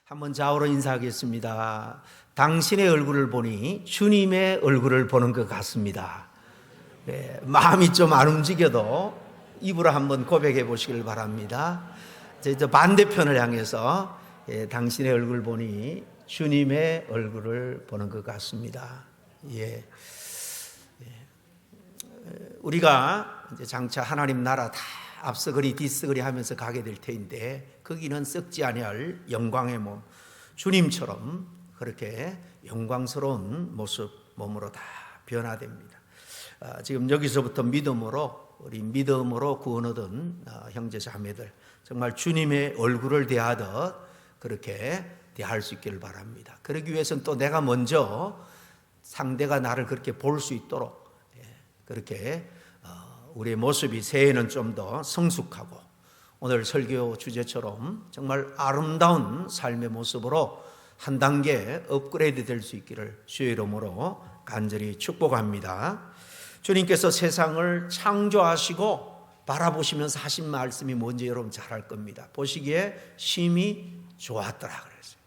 한번 좌우로 인사하겠습니다. 당신의 얼굴을 보니 주님의 얼굴을 보는 것 같습니다. 마음이 좀 안 움직여도 입으로 한번 고백해 보시길 바랍니다. 저 반대편을 향해서 당신의 얼굴 보니 주님의 얼굴을 보는 것 같습니다. 우리가 이제 장차 하나님 나라 다 앞서거리 뒤서거리 하면서 가게 될 테인데, 거기는 썩지 아니할 영광의 몸, 주님처럼 그렇게 영광스러운 모습, 몸으로 다 변화됩니다. 지금 여기서부터 우리 믿음으로 구원 얻은 형제 자매들, 정말 주님의 얼굴을 대하듯 그렇게 대할 수 있기를 바랍니다. 그러기 위해서는 또 내가 먼저 상대가 나를 그렇게 볼 수 있도록 그렇게 우리의 모습이 새해에는 좀 더 성숙하고, 오늘 설교 주제처럼 정말 아름다운 삶의 모습으로 한 단계 업그레이드 될 수 있기를 주의 이름으로 간절히 축복합니다. 주님께서 세상을 창조하시고 바라보시면서 하신 말씀이 뭔지 여러분 잘 알 겁니다. 보시기에 심히 좋았더라 그랬어요.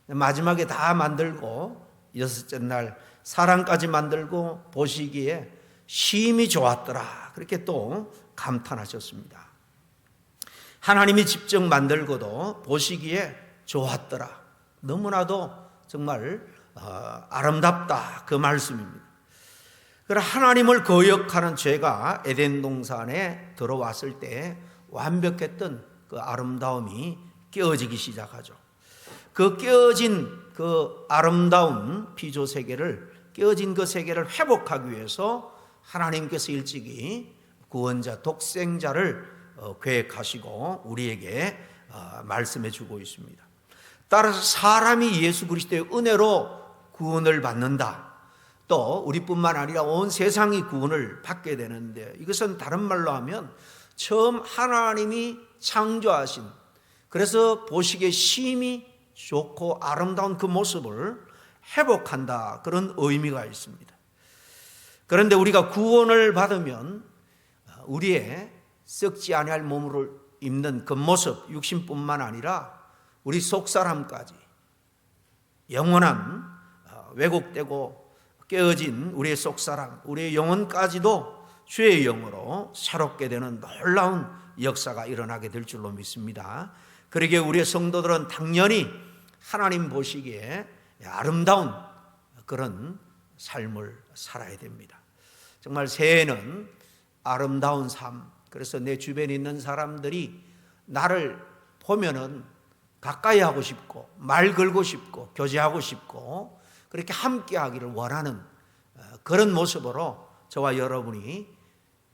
마지막에 다 만들고 여섯째 날 사랑까지 만들고 보시기에 심히 좋았더라, 그렇게 또 감탄하셨습니다. 하나님이 직접 만들고도 보시기에 좋았더라, 너무나도 정말 아름답다, 그 말씀입니다. 그러나 하나님을 거역하는 죄가 에덴 동산에 들어왔을 때 완벽했던 그 아름다움이 깨어지기 시작하죠. 그 깨어진 그 아름다운 피조 세계를, 깨어진 그 세계를 회복하기 위해서 하나님께서 일찍이 구원자, 독생자를 계획하시고 우리에게 말씀해 주고 있습니다. 따라서 사람이 예수 그리스도의 은혜로 구원을 받는다. 또 우리뿐만 아니라 온 세상이 구원을 받게 되는데, 이것은 다른 말로 하면 처음 하나님이 창조하신, 그래서 보시기에 심히 좋고 아름다운 그 모습을 회복한다, 그런 의미가 있습니다. 그런데 우리가 구원을 받으면 우리의 썩지 아니할 몸을 입는 그 모습, 육신뿐만 아니라 우리 속사람까지 영원한 왜곡되고 깨어진 우리의 속사람, 우리의 영혼까지도 주의 영으로 새롭게 되는 놀라운 역사가 일어나게 될 줄로 믿습니다. 그러기에 우리의 성도들은 당연히 하나님 보시기에 아름다운 그런 삶을 살아야 됩니다. 정말 새해는 아름다운 삶, 그래서 내 주변에 있는 사람들이 나를 보면은 가까이 하고 싶고, 말 걸고 싶고, 교제하고 싶고, 그렇게 함께 하기를 원하는 그런 모습으로 저와 여러분이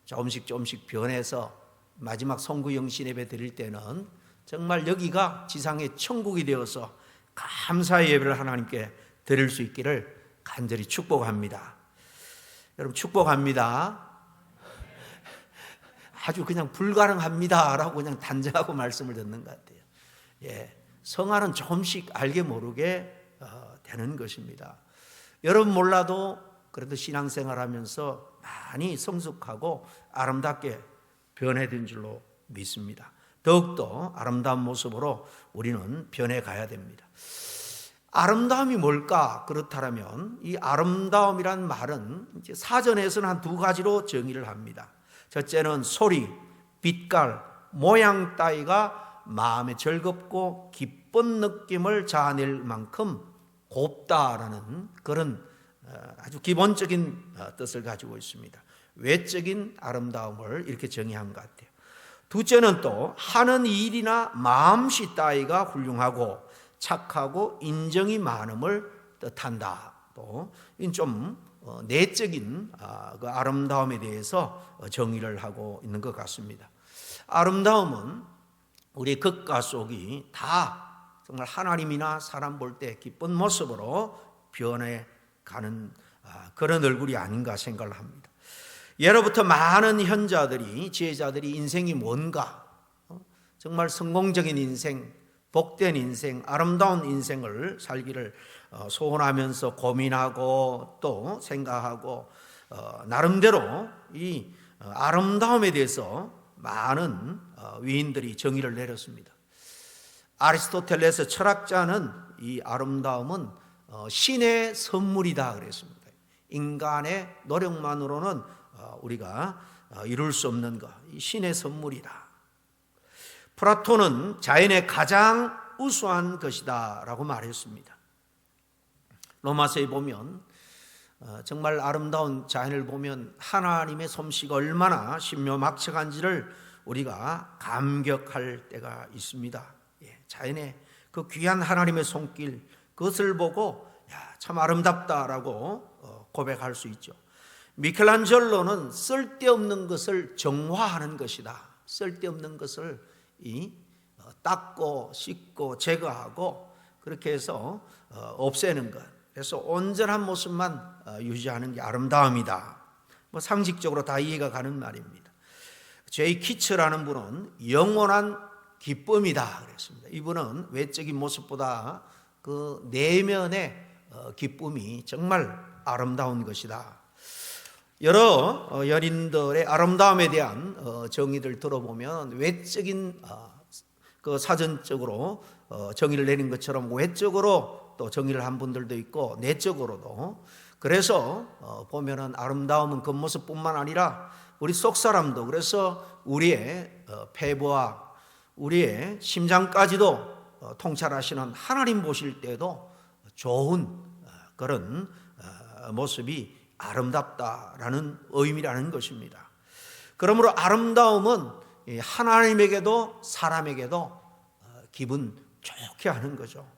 조금씩 변해서 마지막 성구 영신 예배 드릴 때는 정말 여기가 지상의 천국이 되어서 감사의 예배를 하나님께 드릴 수 있기를 간절히 축복합니다. 여러분, 축복합니다. 아주 그냥 불가능합니다 라고 그냥 단정하고 말씀을 듣는 것 같아요. 성화는 조금씩 알게 모르게 되는 것입니다. 여러분 몰라도 그래도 신앙생활 하면서 많이 성숙하고 아름답게 변해진 줄로 믿습니다. 더욱더 아름다운 모습으로 우리는 변해가야 됩니다. 아름다움이 뭘까? 그렇다면 이 아름다움이란 말은 이제 사전에서는 한 두 가지로 정의를 합니다. 첫째는 소리, 빛깔, 모양 따위가 마음에 즐겁고 기쁜 느낌을 자아낼 만큼 곱다라는 그런 아주 기본적인 뜻을 가지고 있습니다. 외적인 아름다움을 이렇게 정의한 것 같아요. 둘째는 또 하는 일이나 마음씨 따위가 훌륭하고 착하고 인정이 많음을 뜻한다. 또 좀 내적인 그 아름다움에 대해서 정의를 하고 있는 것 같습니다. 아름다움은 우리 겉과 속이 다 정말 하나님이나 사람 볼 때 기쁜 모습으로 변해가는 그런 얼굴이 아닌가 생각을 합니다. 예로부터 많은 현자들이, 지혜자들이 인생이 뭔가, 정말 성공적인 인생, 복된 인생, 아름다운 인생을 살기를 소원하면서 고민하고 또 생각하고 나름대로 이 아름다움에 대해서 많은 위인들이 정의를 내렸습니다. 아리스토텔레스 철학자는 이 아름다움은 신의 선물이다 그랬습니다. 인간의 노력만으로는 우리가 이룰 수 없는 것, 이 신의 선물이다. 플라톤은 자연의 가장 우수한 것이다 라고 말했습니다. 로마서에 보면 정말 아름다운 자연을 보면 하나님의 솜씨가 얼마나 신묘막측한지를 우리가 감격할 때가 있습니다. 자연의 그 귀한 하나님의 손길, 그것을 보고 참 아름답다라고 고백할 수 있죠. 미켈란젤로는 쓸데없는 것을 정화하는 것이다. 쓸데없는 것을 닦고 씻고 제거하고 그렇게 해서 없애는 것. 그래서 온전한 모습만 유지하는 게 아름다움이다. 상식적으로 다 이해가 가는 말입니다. 제이 키츠라는 분은 영원한 기쁨이다 그랬습니다. 이분은 외적인 모습보다 그 내면의 기쁨이 정말 아름다운 것이다. 여러 연인들의 아름다움에 대한 정의를 들어보면 외적인 그 사전적으로 정의를 내린 것처럼 외적으로 또 정의를 한 분들도 있고 내적으로도. 그래서 보면은 아름다움은 겉모습뿐만 아니라 우리 속 사람도, 그래서 우리의 폐부와 우리의 심장까지도 통찰하시는 하나님 보실 때도 좋은 그런 모습이 아름답다라는 의미라는 것입니다. 그러므로 아름다움은 하나님에게도 사람에게도 기분 좋게 하는 거죠.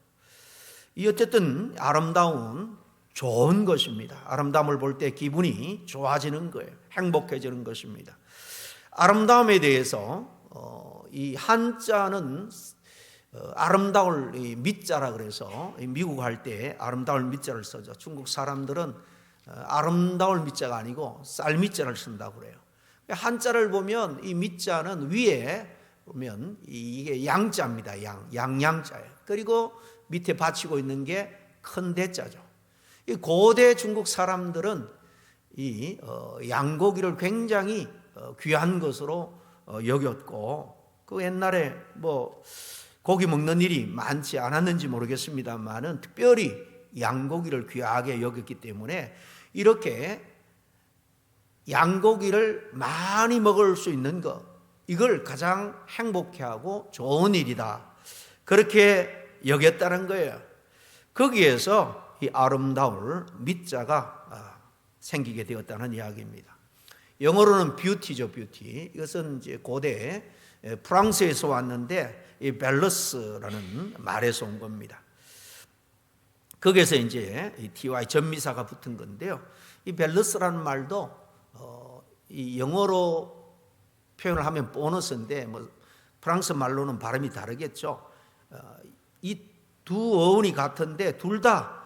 이 어쨌든 아름다움은 좋은 것입니다. 아름다움을 볼 때 기분이 좋아지는 거예요. 행복해지는 것입니다. 아름다움에 대해서 이 한자는 아름다울 밑자라 그래서 미국 할 때 아름다울 밑자를 써죠. 중국 사람들은 아름다울 밑자가 아니고 쌀 밑자를 쓴다고 그래요. 한자를 보면 이 밑자는 위에 보면 이게 양자입니다. 양양자예요. 그리고 밑에 받치고 있는 게 큰 대자죠. 이 고대 중국 사람들은 이 양고기를 굉장히 귀한 것으로 여겼고, 그 옛날에 고기 먹는 일이 많지 않았는지 모르겠습니다만은 특별히 양고기를 귀하게 여겼기 때문에 이렇게 양고기를 많이 먹을 수 있는 것, 이걸 가장 행복해하고 좋은 일이다, 그렇게 여겼다는 거예요. 거기에서 이 아름다울 밑자가 생기게 되었다는 이야기입니다. 영어로는 뷰티죠, 뷰티. 이것은 이제 고대 프랑스에서 왔는데 이 벨러스라는 말에서 온 겁니다. 거기에서 이제 이 ty 전미사가 붙은 건데요. 이 벨러스라는 말도 이 영어로 표현을 하면 보너스인데 프랑스 말로는 발음이 다르겠죠. 이 두 어원이 같은데 둘 다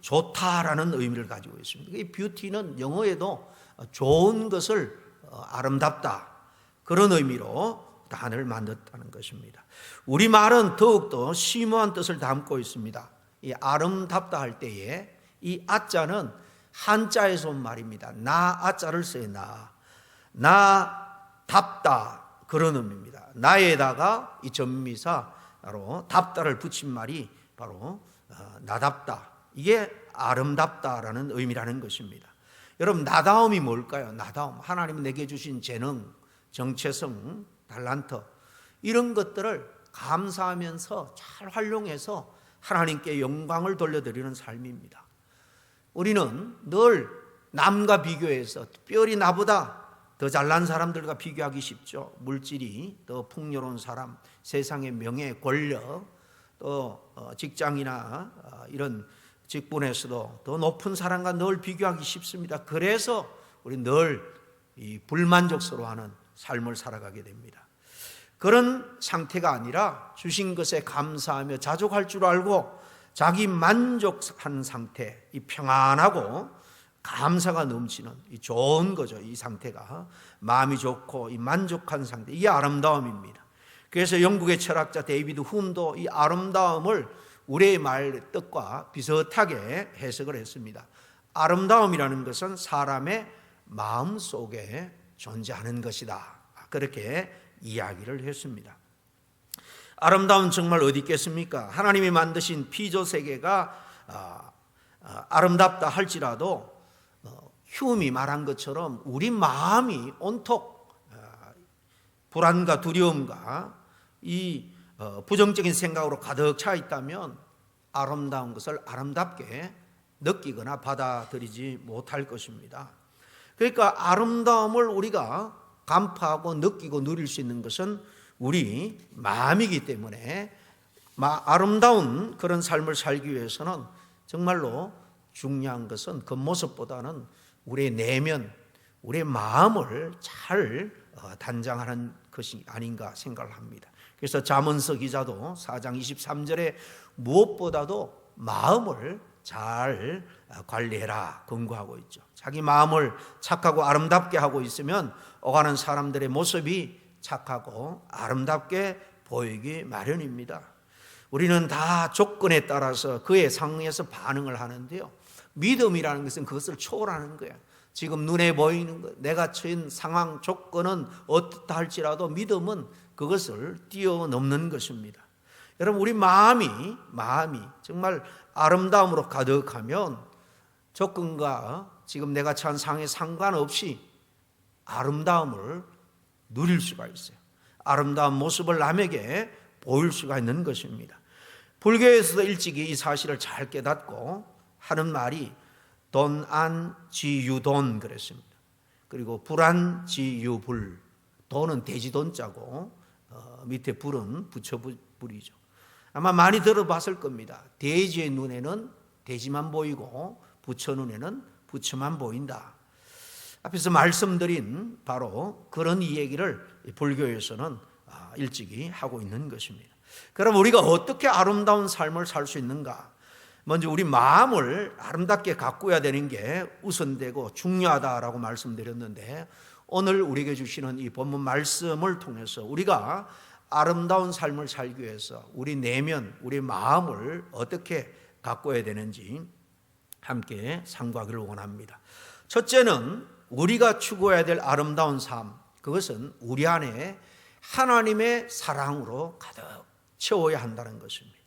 좋다라는 의미를 가지고 있습니다. 이 뷰티는 영어에도 좋은 것을 아름답다, 그런 의미로 단어를 만들었다는 것입니다. 우리말은 더욱더 심오한 뜻을 담고 있습니다. 이 아름답다 할 때에 이 아자는 한자에서 온 말입니다. 나 아자를 써요. 나 답다, 그런 의미입니다. 나에다가 이 전미사로 답다를 붙인 말이 바로 나답다, 이게 아름답다라는 의미라는 것입니다. 여러분, 나다움이 뭘까요? 나다움, 하나님이 내게 주신 재능, 정체성, 달란트, 이런 것들을 감사하면서 잘 활용해서 하나님께 영광을 돌려드리는 삶입니다. 우리는 늘 남과 비교해서, 특별히 나보다 더 잘난 사람들과 비교하기 쉽죠. 물질이 더 풍요로운 사람, 세상의 명예, 권력, 또 직장이나 이런 직분에서도 더 높은 사람과 늘 비교하기 쉽습니다. 그래서 우리 늘 이 불만족스러워하는 삶을 살아가게 됩니다. 그런 상태가 아니라 주신 것에 감사하며 자족할 줄 알고 자기 만족한 상태, 이 평안하고 감사가 넘치는 이 좋은 거죠. 이 상태가 마음이 좋고 이 만족한 상태, 이게 아름다움입니다. 그래서 영국의 철학자 데이비드 훔도 이 아름다움을 우리의 말 뜻과 비슷하게 해석을 했습니다. 아름다움이라는 것은 사람의 마음 속에 존재하는 것이다, 그렇게 이야기를 했습니다. 아름다움은 정말 어디 있겠습니까? 하나님이 만드신 피조 세계가 아름답다 할지라도 휴음이 말한 것처럼 우리 마음이 온통 불안과 두려움과 이 부정적인 생각으로 가득 차 있다면 아름다운 것을 아름답게 느끼거나 받아들이지 못할 것입니다. 그러니까 아름다움을 우리가 간파하고 느끼고 누릴 수 있는 것은 우리 마음이기 때문에 아름다운 그런 삶을 살기 위해서는 정말로 중요한 것은 겉모습보다는 우리의 내면, 우리의 마음을 잘 단장하는 것이 아닌가 생각을 합니다. 그래서 잠언서 기자도 4장 23절에 무엇보다도 마음을 잘 관리해라 권고하고 있죠. 자기 마음을 착하고 아름답게 하고 있으면 오가는 사람들의 모습이 착하고 아름답게 보이기 마련입니다. 우리는 다 조건에 따라서 그에 상응해서 반응을 하는데요, 믿음이라는 것은 그것을 초월하는 거예요. 지금 눈에 보이는 것, 내가 처한 상황 조건은 어떻다 할지라도 믿음은 그것을 뛰어넘는 것입니다. 여러분, 우리 마음이 정말 아름다움으로 가득하면 조건과 지금 내가 처한 상황에 상관없이 아름다움을 누릴 수가 있어요. 아름다운 모습을 남에게 보일 수가 있는 것입니다. 불교에서도 일찍이 이 사실을 잘 깨닫고 하는 말이 돈안지유돈 그랬습니다. 그리고 불안지유불, 돈은 돼지돈자고 밑에 불은 부처불이죠. 아마 많이 들어봤을 겁니다. 돼지의 눈에는 돼지만 보이고 부처 눈에는 부처만 보인다. 앞에서 말씀드린 바로 그런 이야기를 불교에서는 일찍이 하고 있는 것입니다. 그럼 우리가 어떻게 아름다운 삶을 살 수 있는가? 먼저 우리 마음을 아름답게 가꾸어야 되는 게 우선되고 중요하다라고 말씀드렸는데, 오늘 우리에게 주시는 이 본문 말씀을 통해서 우리가 아름다운 삶을 살기 위해서 우리 내면, 우리 마음을 어떻게 가꿔야 되는지 함께 상고하기를 원합니다. 첫째는 우리가 추구해야 될 아름다운 삶, 그것은 우리 안에 하나님의 사랑으로 가득 채워야 한다는 것입니다.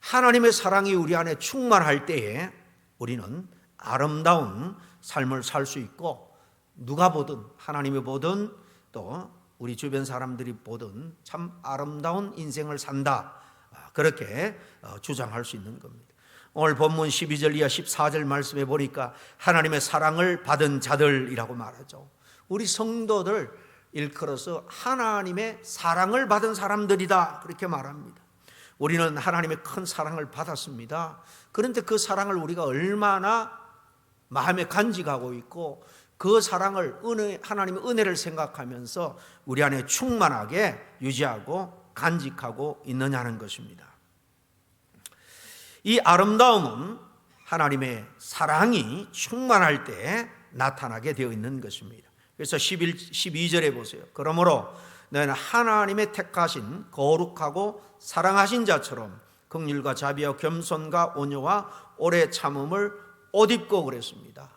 하나님의 사랑이 우리 안에 충만할 때에 우리는 아름다운 삶을 살 수 있고, 누가 보든, 하나님이 보든 또 우리 주변 사람들이 보든 참 아름다운 인생을 산다, 그렇게 주장할 수 있는 겁니다. 오늘 본문 12절 이하 14절 말씀에 보니까 하나님의 사랑을 받은 자들이라고 말하죠. 우리 성도들 일컬어서 하나님의 사랑을 받은 사람들이다, 그렇게 말합니다. 우리는 하나님의 큰 사랑을 받았습니다. 그런데 그 사랑을 우리가 얼마나 마음에 간직하고 있고 그 사랑을 하나님의 은혜를 생각하면서 우리 안에 충만하게 유지하고 간직하고 있느냐는 것입니다. 이 아름다움은 하나님의 사랑이 충만할 때 나타나게 되어 있는 것입니다. 그래서 12절에 보세요. 그러므로 너희는 하나님의 택하신 거룩하고 사랑하신 자처럼 긍휼과 자비와 겸손과 온유와 오래 참음을 옷 입고 그랬습니다.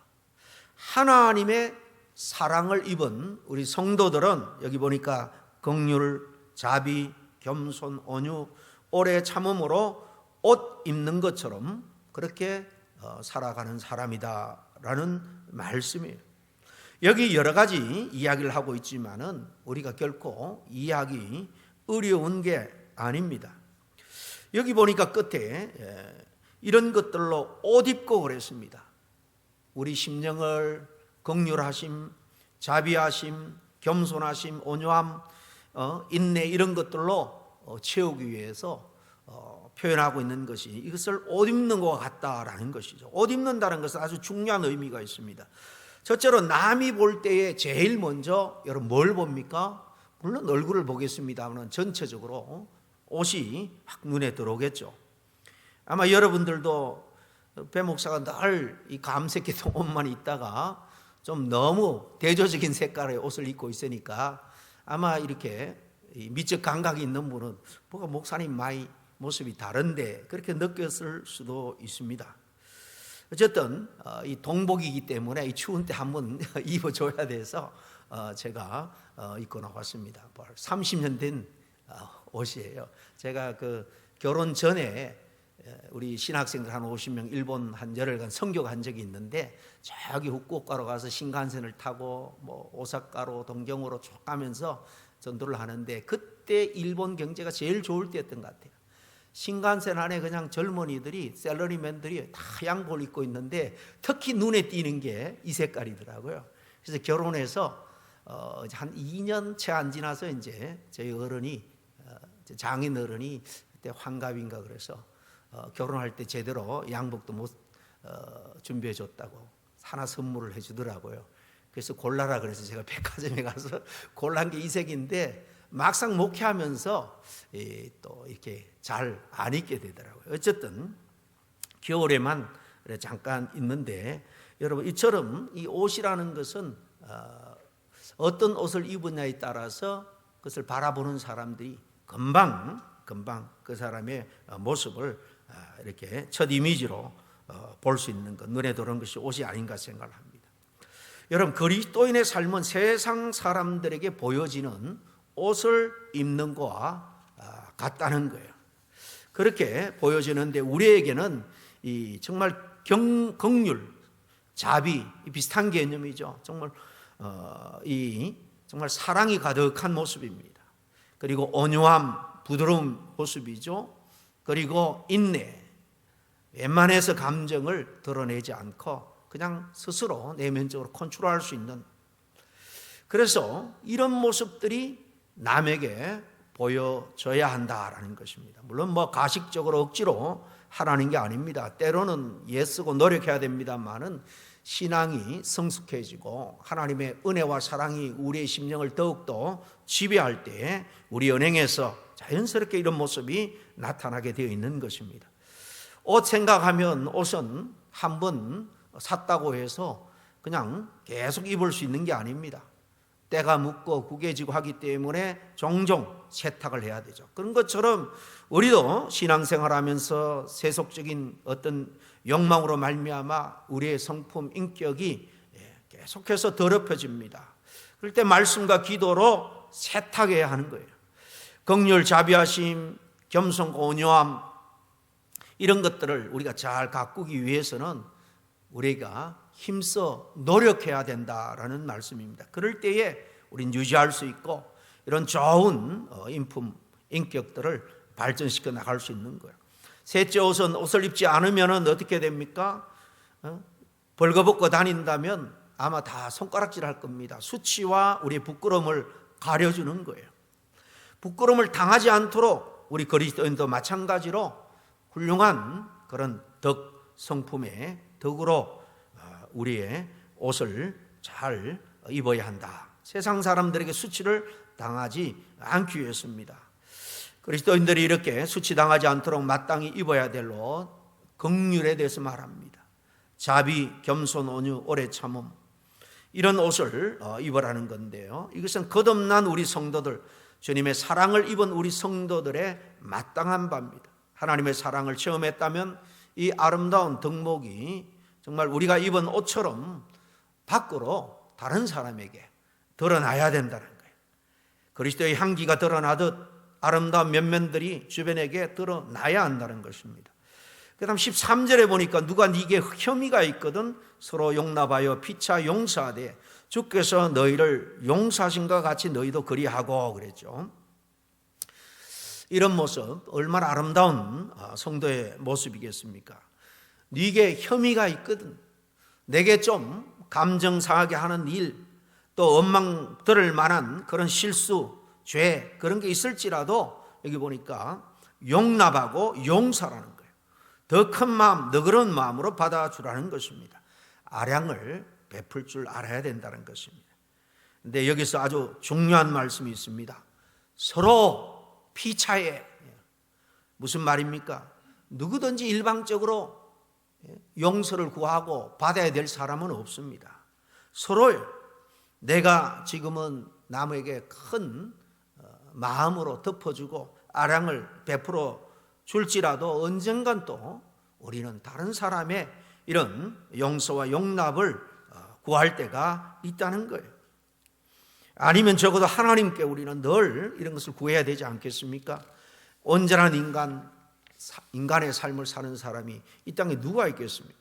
하나님의 사랑을 입은 우리 성도들은 여기 보니까 긍휼, 자비, 겸손, 온유, 오래 참음으로 옷 입는 것처럼 그렇게 살아가는 사람이다라는 말씀이에요. 여기 여러 가지 이야기를 하고 있지만은 우리가 결코 이해하기 어려운 게 아닙니다. 여기 보니까 끝에 이런 것들로 옷 입고 그랬습니다. 우리 심령을 긍휼하심, 자비하심, 겸손하심, 온유함, 인내, 이런 것들로 채우기 위해서 표현하고 있는 것이 이것을 옷 입는 것과 같다라는 것이죠. 옷 입는다는 것은 아주 중요한 의미가 있습니다. 첫째로 남이 볼 때에 제일 먼저 여러분 뭘 봅니까? 물론 얼굴을 보겠습니다만 전체적으로 옷이 확 눈에 들어오겠죠. 아마 여러분들도 배 목사가 늘 이 감색했던 옷만 입다가 좀 너무 대조적인 색깔의 옷을 입고 있으니까 아마 이렇게 미적 감각이 있는 분은 뭐가 목사님 많이 모습이 다른데 그렇게 느꼈을 수도 있습니다. 어쨌든 이 동복이기 때문에 이 추운 때 한번 입어줘야 돼서 제가 입고 나왔습니다. 30년 된 옷이에요. 제가 그 결혼 전에 우리 신학생들 한 50명 일본 한 열흘간 선교 간 적이 있는데, 저기 후쿠오카로 가서 신간센을 타고 뭐 오사카로 동경으로 쭉 가면서 전도를 하는데, 그때 일본 경제가 제일 좋을 때였던 것 같아요. 신간센 안에 그냥 젊은이들이, 셀러리맨들이 다 양복을 입고 있는데 특히 눈에 띄는 게 이 색깔이더라고요. 그래서 결혼해서 한 2년 채 안 지나서 이제 저희 어른이, 장인 어른이 그때 환갑인가 그래서 결혼할 때 제대로 양복도 못 준비해 줬다고 하나 선물을 해주더라고요. 그래서 골라라 그래서 제가 백화점에 가서 골란 게 이 색인데, 막상 목회하면서 또 이렇게 잘 안 입게 되더라고요. 어쨌든 겨울에만 잠깐 입는데, 여러분 이처럼 이 옷이라는 것은 어떤 옷을 입느냐에 따라서 그것을 바라보는 사람들이 금방 그 사람의 모습을 이렇게 첫 이미지로 볼 수 있는 것, 눈에 들어오는 것이 옷이 아닌가 생각을 합니다. 여러분, 그리스도인의 삶은 세상 사람들에게 보여지는 옷을 입는 것과 같다는 거예요. 그렇게 보여지는데, 우리에게는 이 정말 긍휼, 자비, 비슷한 개념이죠. 정말 정말 사랑이 가득한 모습입니다. 그리고 온유함, 부드러운 모습이죠. 그리고 인내, 웬만해서 감정을 드러내지 않고 그냥 스스로 내면적으로 컨트롤할 수 있는, 그래서 이런 모습들이 남에게 보여져야 한다라는 것입니다. 물론 뭐 가식적으로 억지로 하라는 게 아닙니다. 때로는 애쓰고 노력해야 됩니다만은, 신앙이 성숙해지고 하나님의 은혜와 사랑이 우리의 심령을 더욱더 지배할 때 우리 은행에서 자연스럽게 이런 모습이 나타나게 되어 있는 것입니다. 옷 생각하면, 옷은 한 번 샀다고 해서 그냥 계속 입을 수 있는 게 아닙니다. 때가 묻고 구겨지고 하기 때문에 종종 세탁을 해야 되죠. 그런 것처럼 우리도 신앙생활하면서 세속적인 어떤 욕망으로 말미암아 우리의 성품, 인격이 계속해서 더럽혀집니다. 그럴 때 말씀과 기도로 세탁해야 하는 거예요. 긍휼, 자비하심, 겸손, 온유함, 이런 것들을 우리가 잘 가꾸기 위해서는 우리가 힘써 노력해야 된다라는 말씀입니다. 그럴 때에 우리는 유지할 수 있고 이런 좋은 인품, 인격들을 발전시켜 나갈 수 있는 거예요. 셋째, 옷을 입지 않으면 어떻게 됩니까? 벌거벗고 다닌다면 아마 다 손가락질 할 겁니다. 수치와 우리의 부끄러움을 가려주는 거예요. 부끄러움을 당하지 않도록 우리 그리스도인도 마찬가지로 훌륭한 그런 덕, 성품의 덕으로 우리의 옷을 잘 입어야 한다. 세상 사람들에게 수치를 당하지 않기 위해서입니다. 그리스도인들이 이렇게 수치당하지 않도록 마땅히 입어야 될 옷, 긍휼에 대해서 말합니다. 자비, 겸손, 온유, 오래 참음, 이런 옷을 입으라는 건데요. 이것은 거듭난 우리 성도들, 주님의 사랑을 입은 우리 성도들의 마땅한 바입니다. 하나님의 사랑을 체험했다면 이 아름다운 덕목이 정말 우리가 입은 옷처럼 밖으로 다른 사람에게 드러나야 된다는 거예요. 그리스도의 향기가 드러나듯 아름다운 면면들이 주변에게 드러나야 한다는 것입니다. 그 다음 13절에 보니까 누가 네게 혐의가 있거든 서로 용납하여 피차 용서하되 주께서 너희를 용서하신 것 같이 너희도 그리하고 그랬죠. 이런 모습 얼마나 아름다운 성도의 모습이겠습니까? 네게 혐의가 있거든, 내게 좀 감정 상하게 하는 일, 또 원망 들을 만한 그런 실수, 죄, 그런 게 있을지라도 여기 보니까 용납하고 용서라는 거예요. 더 큰 마음, 너그러운 마음으로 받아주라는 것입니다. 아량을 베풀 줄 알아야 된다는 것입니다. 근데 여기서 아주 중요한 말씀이 있습니다. 서로 피차에, 무슨 말입니까? 누구든지 일방적으로 용서를 구하고 받아야 될 사람은 없습니다. 서로요. 내가 지금은 남에게 큰 마음으로 덮어주고 아량을 베풀어 줄지라도 언젠간 또 우리는 다른 사람의 이런 용서와 용납을 구할 때가 있다는 거예요. 아니면 적어도 하나님께 우리는 늘 이런 것을 구해야 되지 않겠습니까? 온전한 인간의 삶을 사는 사람이 이 땅에 누가 있겠습니까?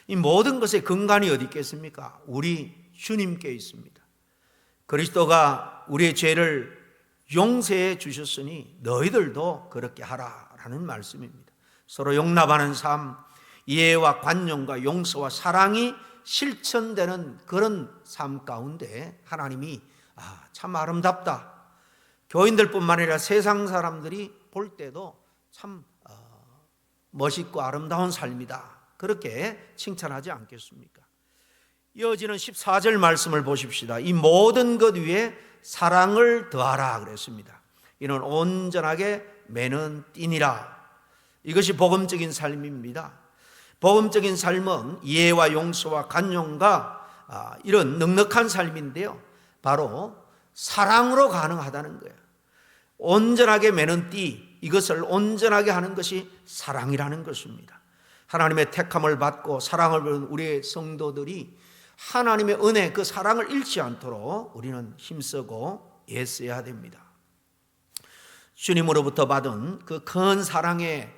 이 모든 것의 근간이 어디 있겠습니까? 우리 주님께 있습니다. 그리스도가 우리의 죄를 용서해 주셨으니 너희들도 그렇게 하라라는 말씀입니다. 서로 용납하는 삶, 이해와 관용과 용서와 사랑이 실천되는 그런 삶 가운데 하나님이 참 아름답다. 교인들뿐만 아니라 세상 사람들이 볼 때도 참 멋있고 아름다운 삶이다. 그렇게 칭찬하지 않겠습니까? 이어지는 14절 말씀을 보십시다. 이 모든 것 위에 사랑을 더하라 그랬습니다. 이는 온전하게 매는 띠니라. 이것이 복음적인 삶입니다. 복음적인 삶은 이해와 용서와 관용과 이런 넉넉한 삶인데요, 바로 사랑으로 가능하다는 거예요. 온전하게 매는 띠, 이것을 온전하게 하는 것이 사랑이라는 것입니다. 하나님의 택함을 받고 사랑을 받은 우리의 성도들이 하나님의 은혜, 그 사랑을 잃지 않도록 우리는 힘쓰고 애써야 됩니다. 주님으로부터 받은 그 큰 사랑에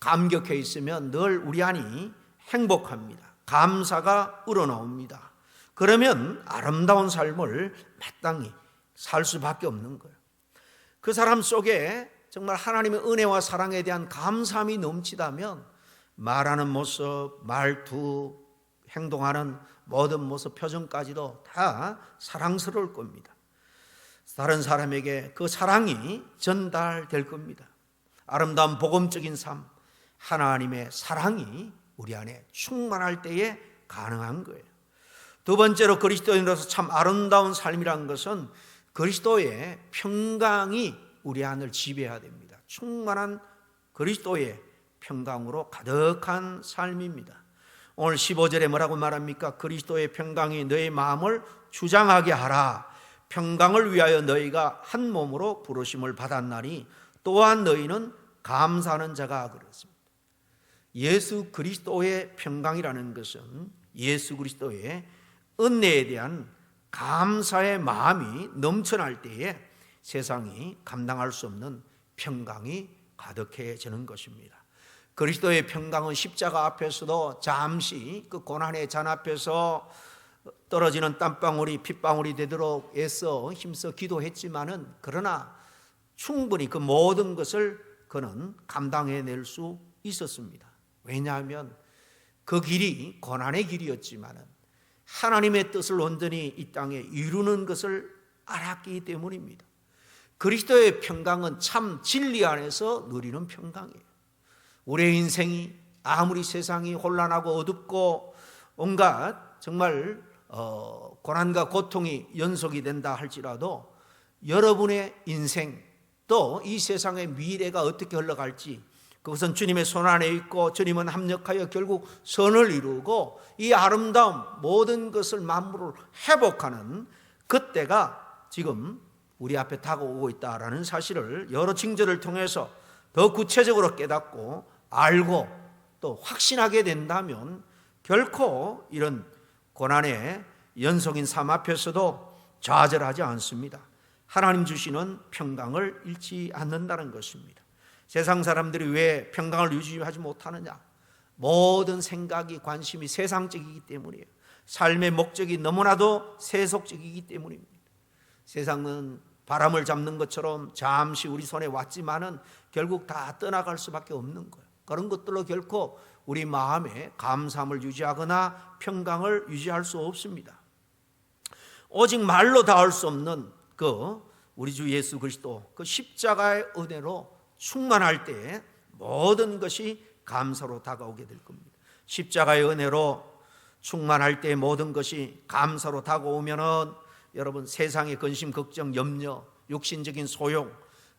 감격해 있으면 늘 우리 안이 행복합니다. 감사가 우러나옵니다. 그러면 아름다운 삶을 마땅히 살 수밖에 없는 거예요. 그 사람 속에 정말 하나님의 은혜와 사랑에 대한 감사함이 넘치다면 말하는 모습, 말투, 행동하는 모든 모습, 표정까지도 다 사랑스러울 겁니다. 다른 사람에게 그 사랑이 전달될 겁니다. 아름다운 복음적인 삶, 하나님의 사랑이 우리 안에 충만할 때에 가능한 거예요. 두 번째로 그리스도인으로서 참 아름다운 삶이란 것은 그리스도의 평강이 우리 안을 지배해야 됩니다. 충만한 그리스도의 평강으로 가득한 삶입니다. 오늘 15절에 뭐라고 말합니까? 그리스도의 평강이 너의 마음을 주장하게 하라. 평강을 위하여 너희가 한 몸으로 부르심을 받았나니 또한 너희는 감사하는 자가 그랬습니다. 예수 그리스도의 평강이라는 것은 예수 그리스도의 은혜에 대한 감사의 마음이 넘쳐날 때에 세상이 감당할 수 없는 평강이 가득해지는 것입니다. 그리스도의 평강은 십자가 앞에서도 잠시 그 고난의 잔 앞에서 떨어지는 땀방울이 핏방울이 되도록 애써 힘써 기도했지만은, 그러나 충분히 그 모든 것을 그는 감당해낼 수 있었습니다. 왜냐하면 그 길이 고난의 길이었지만은 하나님의 뜻을 온전히 이 땅에 이루는 것을 알았기 때문입니다. 그리스도의 평강은 참 진리 안에서 누리는 평강이에요. 우리의 인생이 아무리 세상이 혼란하고 어둡고 온갖 정말 고난과 고통이 연속이 된다 할지라도 여러분의 인생, 또 이 세상의 미래가 어떻게 흘러갈지 그것은 주님의 손 안에 있고, 주님은 합력하여 결국 선을 이루고 이 아름다움 모든 것을 만물을 회복하는 그때가 지금 우리 앞에 다가오고 있다라는 사실을 여러 징조를 통해서 더 구체적으로 깨닫고 알고 또 확신하게 된다면 결코 이런 고난의 연속인 삶 앞에서도 좌절하지 않습니다. 하나님 주시는 평강을 잃지 않는다는 것입니다. 세상 사람들이 왜 평강을 유지하지 못하느냐? 모든 생각이, 관심이 세상적이기 때문이에요. 삶의 목적이 너무나도 세속적이기 때문입니다. 세상은 바람을 잡는 것처럼 잠시 우리 손에 왔지만은 결국 다 떠나갈 수밖에 없는 거예요. 그런 것들로 결코 우리 마음에 감사함을 유지하거나 평강을 유지할 수 없습니다. 오직 말로 닿을 수 없는 우리 주 예수 그리스도 그 십자가의 은혜로 충만할 때 모든 것이 감사로 다가오게 될 겁니다. 십자가의 은혜로 충만할 때 모든 것이 감사로 다가오면은 여러분, 세상의 근심, 걱정, 염려, 육신적인 소용,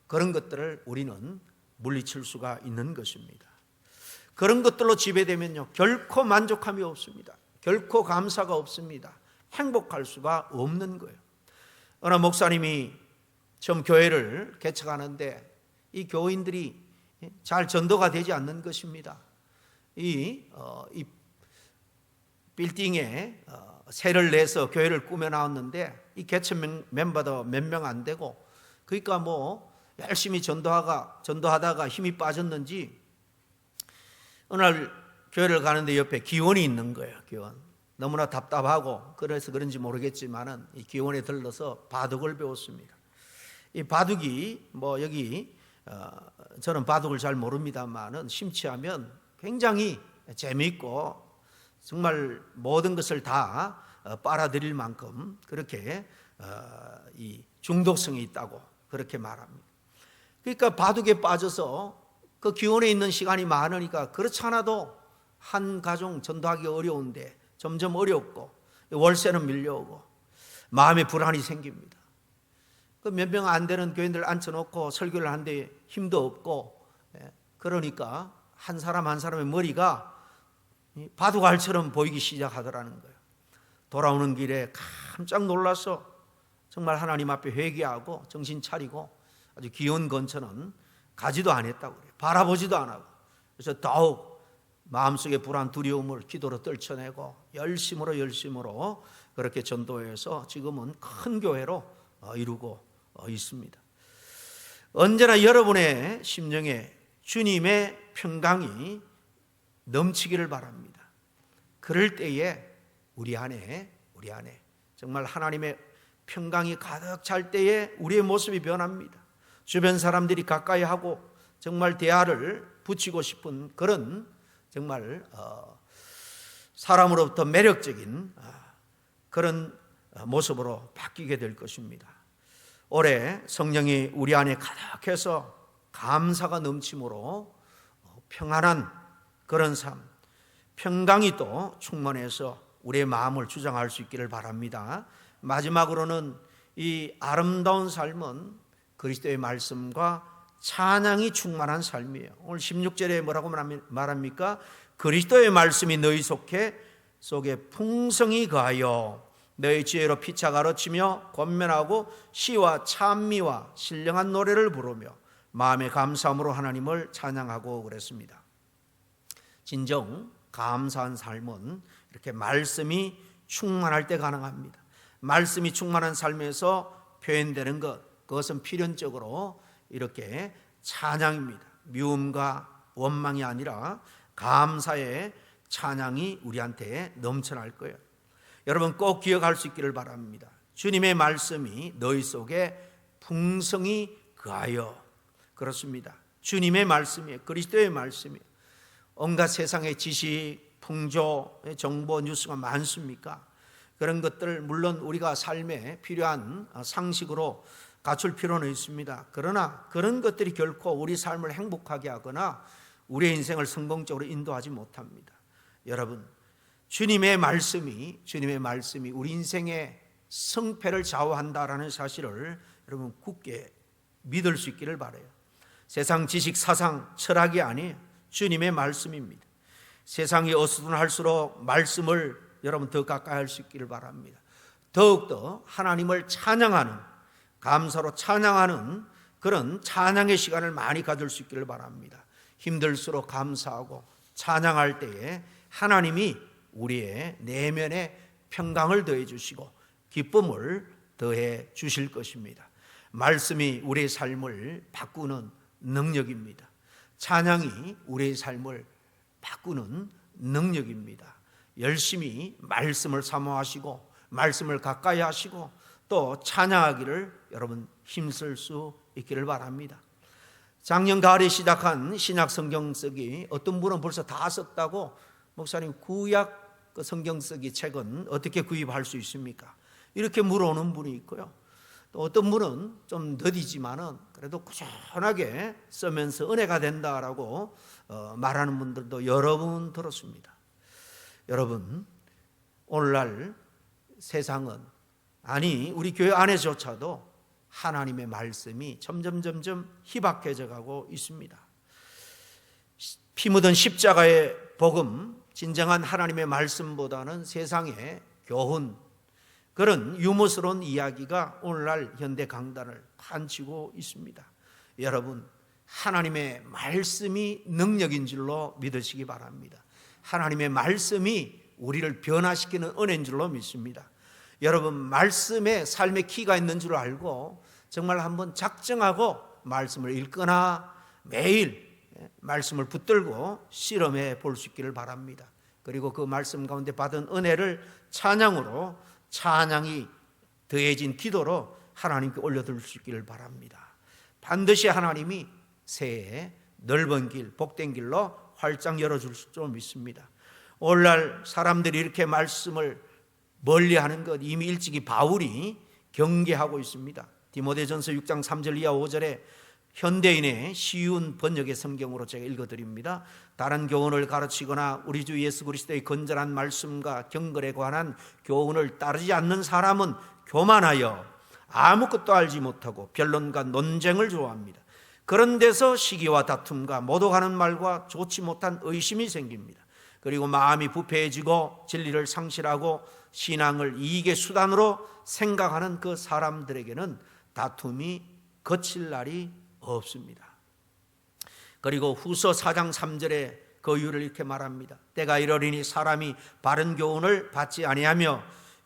그런 것들을 우리는 물리칠 수가 있는 것입니다. 그런 것들로 지배되면요, 결코 만족함이 없습니다. 결코 감사가 없습니다. 행복할 수가 없는 거예요. 어느 목사님이 처음 교회를 개척하는데 이 교인들이 잘 전도가 되지 않는 것입니다. 이 빌딩에 세를 내서 교회를 꾸며 나왔는데 이 개척 멤버도 몇 명 안 되고, 그러니까 뭐 열심히 전도하다가 힘이 빠졌는지 어느 날 교회를 가는데 옆에 기원이 있는 거예요. 기원. 너무나 답답하고 그래서 그런지 모르겠지만은 이 기원에 들러서 바둑을 배웠습니다. 이 바둑이 뭐 여기 저는 바둑을 잘 모릅니다만은 심취하면 굉장히 재미있고 정말 모든 것을 다 빨아들일 만큼 그렇게 이 중독성이 있다고 그렇게 말합니다. 그러니까 바둑에 빠져서 그 기원에 있는 시간이 많으니까 그렇지 않아도 한 가정 전도하기 어려운데 점점 어렵고 월세는 밀려오고 마음에 불안이 생깁니다. 그 몇 명 안 되는 교인들 앉혀놓고 설교를 하는데 힘도 없고, 그러니까 한 사람 한 사람의 머리가 바둑알처럼 보이기 시작하더라는 거예요. 돌아오는 길에 깜짝 놀라서 정말 하나님 앞에 회개하고 정신 차리고 아주 기원 근처는 가지도 않았다고 그래요. 바라보지도 안 하고. 그래서 더욱 마음속의 불안 두려움을 기도로 떨쳐내고 열심으로 그렇게 전도해서 지금은 큰 교회로 이루고 있습니다. 언제나 여러분의 심령에 주님의 평강이 넘치기를 바랍니다. 그럴 때에 우리 안에 정말 하나님의 평강이 가득 찰 때에 우리의 모습이 변합니다. 주변 사람들이 가까이 하고 정말 대화를 붙이고 싶은 그런 정말 사람으로부터 매력적인 그런 모습으로 바뀌게 될 것입니다. 올해 성령이 우리 안에 가득해서 감사가 넘침으로 평안한 그런 삶, 평강이 또 충만해서 우리의 마음을 주장할 수 있기를 바랍니다. 마지막으로는 이 아름다운 삶은 그리스도의 말씀과 찬양이 충만한 삶이에요. 오늘 16절에 뭐라고 말합니까? 그리스도의 말씀이 너희 속에 풍성히 거하여 너희 지혜로 피차 가르치며 권면하고 시와 찬미와 신령한 노래를 부르며 마음의 감사함으로 하나님을 찬양하고 그랬습니다. 진정 감사한 삶은 이렇게 말씀이 충만할 때 가능합니다. 말씀이 충만한 삶에서 표현되는 그것은 필연적으로 이렇게 찬양입니다. 미움과 원망이 아니라 감사의 찬양이 우리한테 넘쳐날 거예요. 여러분 꼭 기억할 수 있기를 바랍니다. 주님의 말씀이 너희 속에 풍성히 거하여. 그렇습니다. 주님의 말씀이에요. 그리스도의 말씀이에요. 온갖 세상의 지식, 풍조, 정보, 뉴스가 많습니까? 그런 것들 물론 우리가 삶에 필요한 상식으로 갖출 필요는 있습니다. 그러나 그런 것들이 결코 우리 삶을 행복하게 하거나 우리의 인생을 성공적으로 인도하지 못합니다. 여러분, 주님의 말씀이 우리 인생의 성패를 좌우한다라는 사실을 여러분 굳게 믿을 수 있기를 바라요. 세상 지식, 사상, 철학이 아니에요. 주님의 말씀입니다. 세상이 어수선할수록 말씀을 여러분 더 가까이 할 수 있기를 바랍니다. 더욱더 하나님을 찬양하는, 감사로 찬양하는 그런 찬양의 시간을 많이 가질 수 있기를 바랍니다. 힘들수록 감사하고 찬양할 때에 하나님이 우리의 내면에 평강을 더해 주시고 기쁨을 더해 주실 것입니다. 말씀이 우리의 삶을 바꾸는 능력입니다. 찬양이 우리의 삶을 바꾸는 능력입니다. 열심히 말씀을 사모하시고 말씀을 가까이 하시고 또 찬양하기를 여러분 힘쓸 수 있기를 바랍니다. 작년 가을에 시작한 신약 성경 쓰기, 어떤 분은 벌써 다 썼다고, 목사님 구약 성경 쓰기 책은 어떻게 구입할 수 있습니까? 이렇게 물어오는 분이 있고요. 또 어떤 분은 좀 더디지만은 그래도 꾸준하게 쓰면서 은혜가 된다라고 말하는 분들도 여러 분 들었습니다. 여러분, 오늘날 세상은, 아니 우리 교회 안에조차도 하나님의 말씀이 점점 희박해져 가고 있습니다. 피 묻은 십자가의 복음, 진정한 하나님의 말씀보다는 세상의 교훈, 그런 유머스러운 이야기가 오늘날 현대 강단을 판치고 있습니다. 여러분, 하나님의 말씀이 능력인 줄로 믿으시기 바랍니다. 하나님의 말씀이 우리를 변화시키는 은혜인 줄로 믿습니다. 여러분 말씀에 삶의 키가 있는 줄 알고 정말 한번 작정하고 말씀을 읽거나 매일 말씀을 붙들고 실험해 볼 수 있기를 바랍니다. 그리고 그 말씀 가운데 받은 은혜를 찬양으로, 찬양이 더해진 기도로 하나님께 올려드릴 수 있기를 바랍니다. 반드시 하나님이 새해 넓은 길, 복된 길로 활짝 열어줄 줄 믿습니다. 오늘날 사람들이 이렇게 말씀을 멀리하는 것 이미 일찍이 바울이 경계하고 있습니다. 디모데전서 6장 3절 이하 5절에 현대인의 쉬운 번역의 성경으로 제가 읽어드립니다. 다른 교훈을 가르치거나 우리 주 예수 그리스도의 건전한 말씀과 경건에 관한 교훈을 따르지 않는 사람은 교만하여 아무것도 알지 못하고 변론과 논쟁을 좋아합니다. 그런 데서 시기와 다툼과 모독하는 말과 좋지 못한 의심이 생깁니다. 그리고 마음이 부패해지고 진리를 상실하고 신앙을 이익의 수단으로 생각하는 그 사람들에게는 다툼이 그칠 날이 없습니다. 그리고 후서 4장 3절에 그 이유를 이렇게 말합니다. 때가 이러리니 사람이 바른 교훈을 받지 아니하며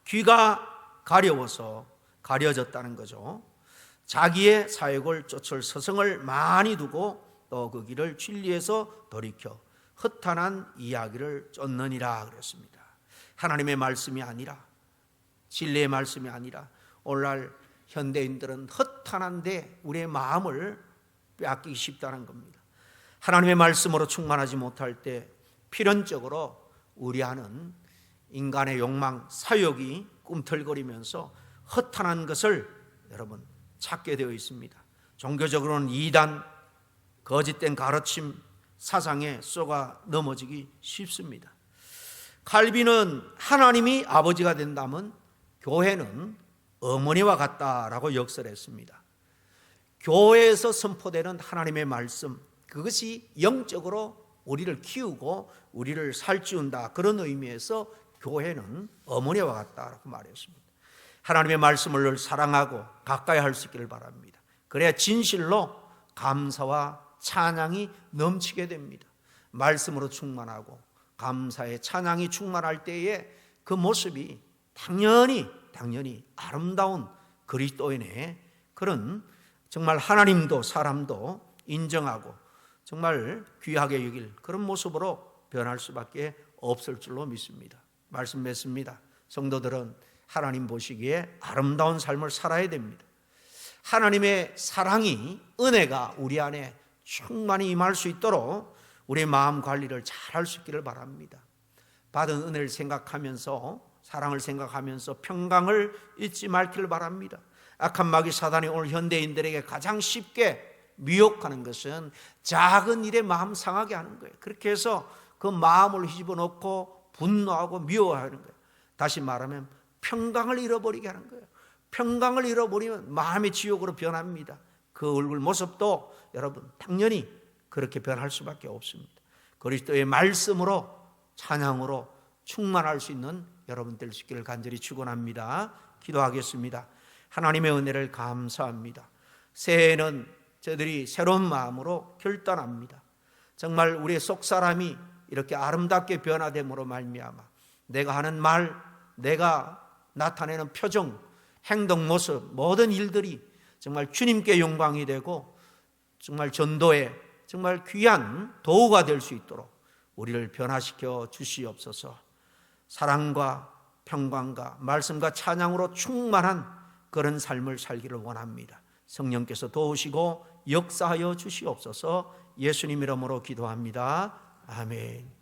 귀가 가려워서 가려졌다는 거죠. 자기의 사역을 쫓을 서성을 많이 두고 또 그 길을 진리에서 돌이켜 허탄한 이야기를 쫓느니라 그랬습니다. 하나님의 말씀이 아니라, 진리의 말씀이 아니라 오늘날 현대인들은 허탄한데 우리의 마음을 빼앗기기 쉽다는 겁니다. 하나님의 말씀으로 충만하지 못할 때 필연적으로 우리하는 인간의 욕망, 사욕이 꿈틀거리면서 허탄한 것을 여러분 찾게 되어 있습니다. 종교적으로는 이단, 거짓된 가르침, 사상에 쏘가 넘어지기 쉽습니다. 칼빈은 하나님이 아버지가 된다면 교회는 어머니와 같다라고 역설했습니다. 교회에서 선포되는 하나님의 말씀, 그것이 영적으로 우리를 키우고 우리를 살찌운다, 그런 의미에서 교회는 어머니와 같다라고 말했습니다. 하나님의 말씀을 사랑하고 가까이 할 수 있기를 바랍니다. 그래야 진실로 감사와 찬양이 넘치게 됩니다. 말씀으로 충만하고 감사의 찬양이 충만할 때에 그 모습이 당연히 아름다운 그리스도인의 그런 정말 하나님도 사람도 인정하고 정말 귀하게 여길 그런 모습으로 변할 수밖에 없을 줄로 믿습니다. 말씀 맺습니다. 성도들은 하나님 보시기에 아름다운 삶을 살아야 됩니다. 하나님의 사랑이, 은혜가 우리 안에 충만히 임할 수 있도록 우리의 마음 관리를 잘 할 수 있기를 바랍니다. 받은 은혜를 생각하면서, 사랑을 생각하면서 평강을 잊지 말기를 바랍니다. 악한 마귀 사단이 오늘 현대인들에게 가장 쉽게 미혹하는 것은 작은 일에 마음 상하게 하는 거예요. 그렇게 해서 그 마음을 휘집어 놓고 분노하고 미워하는 거예요. 다시 말하면 평강을 잃어버리게 하는 거예요. 평강을 잃어버리면 마음의 지옥으로 변합니다. 그 얼굴 모습도 여러분 당연히 그렇게 변할 수밖에 없습니다. 그리스도의 말씀으로, 찬양으로 충만할 수 있는 여러분 될 수 있기를 간절히 축원합니다. 기도하겠습니다. 하나님의 은혜를 감사합니다. 새해에는 저희들이 새로운 마음으로 결단합니다. 정말 우리의 속사람이 이렇게 아름답게 변화됨으로 말미암아 내가 하는 말, 내가 나타내는 표정, 행동, 모습, 모든 일들이 정말 주님께 영광이 되고 정말 전도에 정말 귀한 도구가 될 수 있도록 우리를 변화시켜 주시옵소서. 사랑과 평강과 말씀과 찬양으로 충만한 그런 삶을 살기를 원합니다. 성령께서 도우시고 역사하여 주시옵소서. 예수님 이름으로 기도합니다. 아멘.